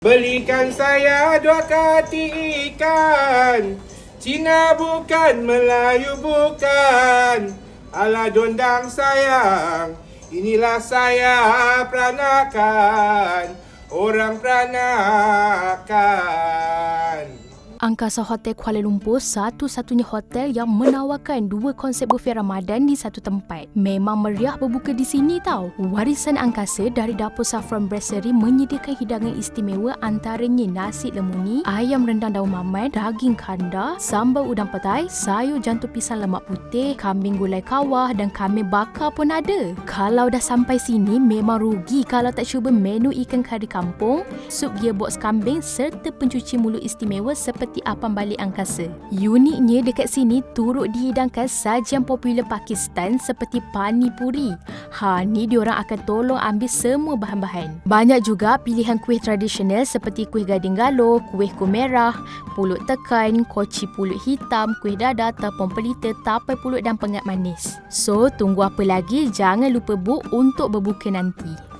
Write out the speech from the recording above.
Belikan saya 2 kati ikan, Cina bukan, Melayu bukan. Alah jondang sayang, inilah saya peranakan, orang peranakan. Angkasa Hotel Kuala Lumpur satu-satunya hotel yang menawarkan 2 konsep buffet Ramadan di satu tempat. Memang meriah berbuka di sini tau. Warisan angkasa dari Dapur Saffron Brasserie menyediakan hidangan istimewa antaranya nasi lemuni, ayam rendang daun mamat, daging kanda, sambal udang petai, sayur jantung pisang lemak putih, kambing gulai kawah dan kambing bakar pun ada. Kalau dah sampai sini memang rugi kalau tak cuba menu ikan kari kampung, sup gearbox kambing serta pencuci mulut istimewa seperti apam balik angkasa. Uniknya dekat sini turut dihidangkan sajian popular Pakistan seperti pani puri. Ni diorang akan tolong ambil semua bahan-bahan. Banyak juga pilihan kuih tradisional seperti kuih gading galoh, kuih merah, pulut tekan, koci pulut hitam, kuih dadar, tepung pelita, tapai pulut dan pengat manis. So, tunggu apa lagi? Jangan lupa book untuk berbuka nanti.